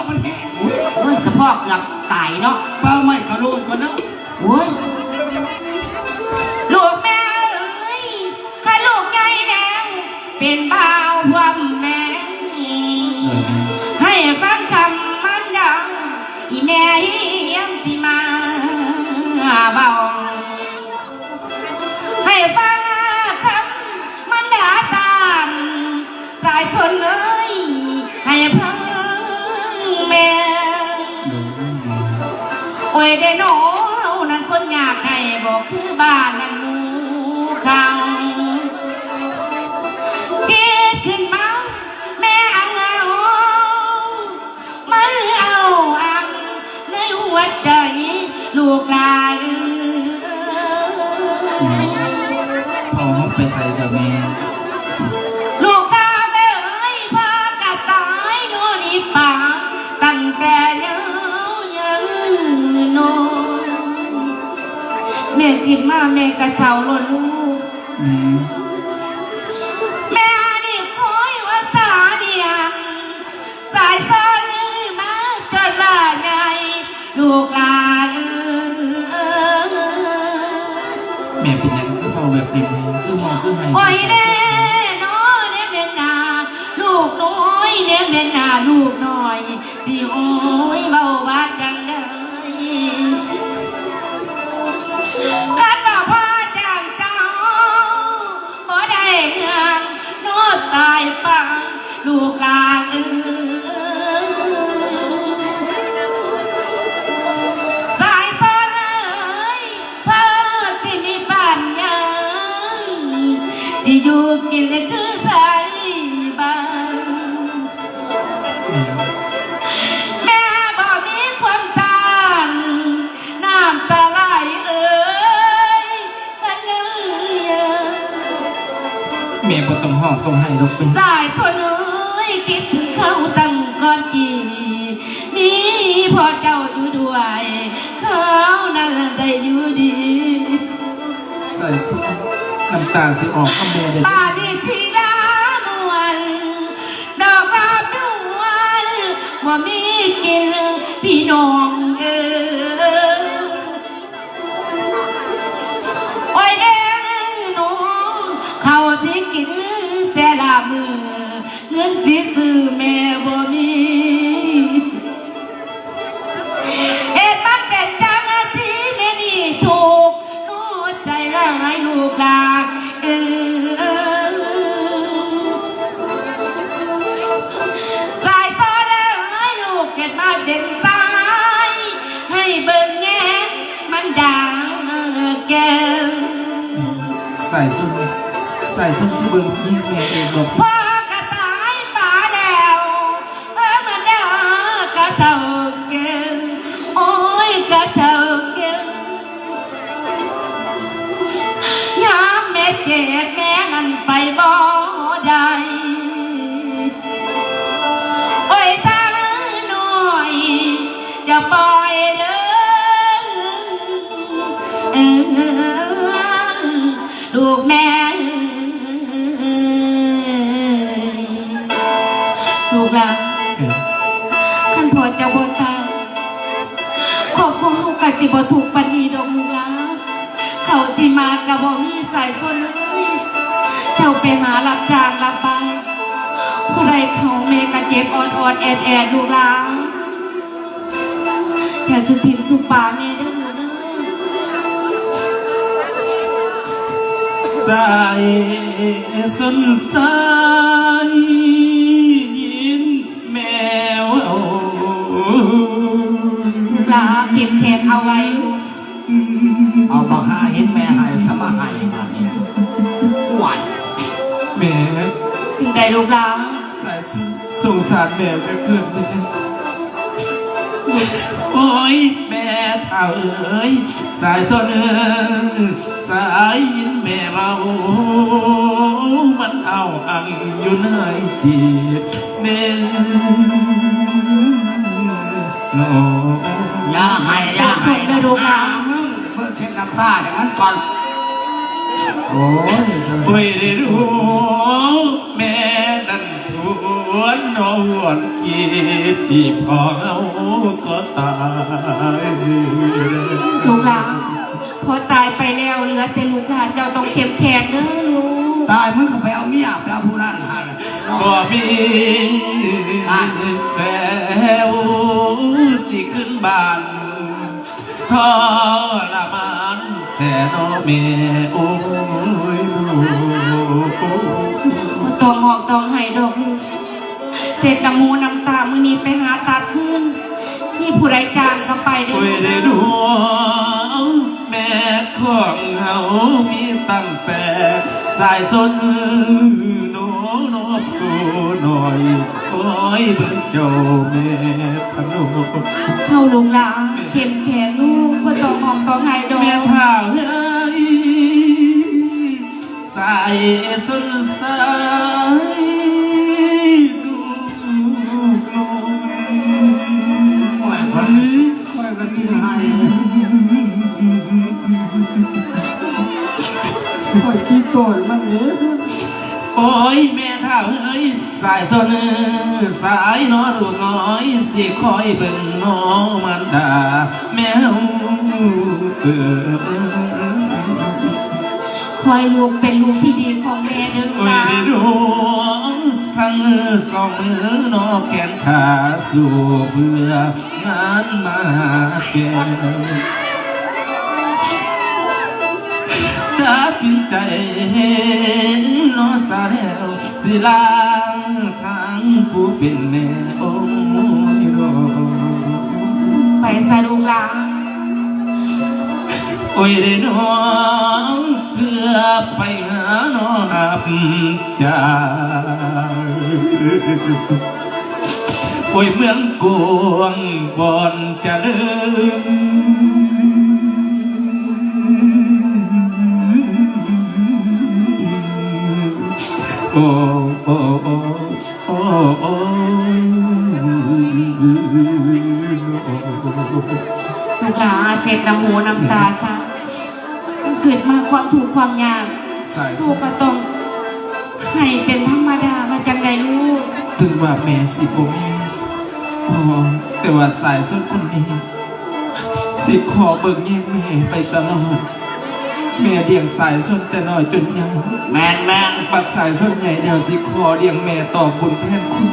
มันแห้ง โอ้ยสะพอกเกือบตายเนาะ เป้าไม่กระโดดกันเนาะ โอ้ยลูกแม่เอ้ยข้าลูกใหญ่แล้วเป็นบ่าวหวมแม่ให้ฟังคำมันดังอีแม่เฮียมสิมาเบาให้ฟังคำมันด่าตามสายชนเอ้ยให้พังแม่โอ้ยได้หนอนั้นคนอยากให้บอกคือบ้านนั้นหมูเขาดีขึ้นมาแม่อังเอามันเอาอังในหัวใจลูกหลาน พอไปใส่กับแม่ ลูกข้าแม่เอ้ยพากระตายโน่นนี่ป่าตั้งแต่ยังโนแม่คิดมาแม่กระเช้าล้นลูกแม่นี่คอยว่าสาเดียงสายตาลือมาจนว่าไงลูกหลานแม่เป็นยังคือพอแบบนี้คือมองคือไง โอ้ยเด้น้อยเด้เป็นนาลูกน้อยเด้เป็นนาลูกน้อยที่โอ้ยเบาว่าจังเลยกันว่าพ่อจังเจ้าบ่ได้เงินโน้ตตายปังลูกหลานสายตาเลยเพื่อที่มีปัญญาที่อยู่กินเลยคือสายบ้านแม่บอกมีความตานน้ำตาไหลเอ้ยกันเลย แม่บ่ต้องห้องต้องให้ลูกเป็น สายทนเอ้ยคิดถึงเขาตั้งก่อนกี่มีพ่อเจ้าอยู่ด้วยเขานั่นได้อยู่ดี ใส่สู้น้ำตาสิออกกับแม่ได้ ป่าดีชีดานวลดอกบานนวลว่ามีกินพี่น้องเออโอ้ยแดงหนูเขาที่กินแต่ละมือเงินที่ซื้อแม่บ่มีเหตุมันเป็นจังที่แม่นี่ถูกรู้ใจร้ายลูกหลานสายตาแล้วให้ลูกเกิดมาเป็นสายให้เบิ่งแง่มันดังแก่ ใส่สู้สิเบิ่งนี่แม่เองบอก พ่อกระต่ายป่าแล้วมันเด้อกระเท่าเก่งโอ้ยกระเท่าเก่งยามแม่เจ็บแม่มันไปบ่ได้โอ้ยตาหน่อยอย่าปล่อยเลยลูกแม่ลูกหลานขันพอจะบ่ตายขอบคุณเขากัสิบ่ถูกปานนีดอกลูกหลานเขาที่มากะบ่มีสายส่วนเลยเจ้าไปหารับจ้างรับไปผู้ใดเขาเมกะเจ็บอ่อนๆแอดลูกหลานอย่าชุดทิมสุป่าเมเด้อเด้อ สายสนสายยินแมวเอา ลาเก็บแขกเอาไว้ลูก เอามาหาเห็นแม่หายสมาหายมาเนี่ยไหว แม่ ถึงได้ลูกหลาน สายสงสารแม่ไปเกิดเลยโอ้ยแม่เท่าเอ้ยสายสนสายยินแม่เบามันเอาอังอยู่ในจิตแม่โอ้ อย่าให้ ได้ลูกหลาน มึงเพิ่งเช็ดน้ำตาอย่างนั้นก่อน โอ้ย โอ้ยได้รู้แม่นั่นทวนนอนคิดที่พอเอาก็ตาย ลูกหลานพอตายไปแล้วเหลือแต่ลูกหลานเจ้าต้องเข้มแข็งเด้อลูก ตายมึงก็ไปเอาเมียไปเอาผู้นั้นหา บ่มีแล้วสิขึ้นบ้านทรมานแต่น้อแม่โอ้ยลูก บ่ต้องหอกต้องให้ดอกลูกเสร็จน้ำมูน้ำตามื้อนี้ไปหาตาคืนมีผู้ใดจ้างก็ไปเด้ โอ้ยได้ อ รู้แม่ของเฮามีตั้งแต่สายสนโนโนกูหน่อยโอ้ยเบิ่งเจ้าแม่พะโน เศร้าลูกหลานเข้มแข็งลูกบ่ต้องหอกต้องให้ดอก แม่เฒ่าเอ้ยสายสนสายดูลง โอ้ยคนนี้ค่อยก็ที่ให้ค่อยคิดตัวมันเด้อ โอ้ยแม่เฒ่าเอ้ยสายสนสายนอดูน้อยสิคอยเบิ่งน้องมันดาแม่เออ คอยลูกเป็นลูกที่ดีของแม่เด้อลูก โอ้ ห ย ลาน ได้รู้ทั้งสองมือนอแขนขาสู่เพื่องานมาแก่ตัดสินใจนอสาแล้วสิลางทางผู้เป็นแม่โอ้ยโอ้ ไปใส่ลูกหลาน โอ้ยได้น้องเพื่อไปหาน้องนับจากโอ้ยเมืองกวงบอนจะเดินโอ้โอ้โอ้โอ้โอ้ ลูกหลานเสร็จน้ำหูน้ำตาซะมันเกิดมาความถูกข์ความยาก สาย ลูกก็ต้องให้เป็นธรรมดามาจากไหนลูก ถึงว่าแม่สิบ่มีพ่อแต่ว่าสายสุดคนนี้สิขอเบิ่งแย่งแม่ไปตลอดแม่เลี้ยงสายส้นแต่น้อยจนยัง แม่น ปัดสายส้นใหญ่เดียวสิขอเลี้ยงแม่ต่อบุญแทนคุณ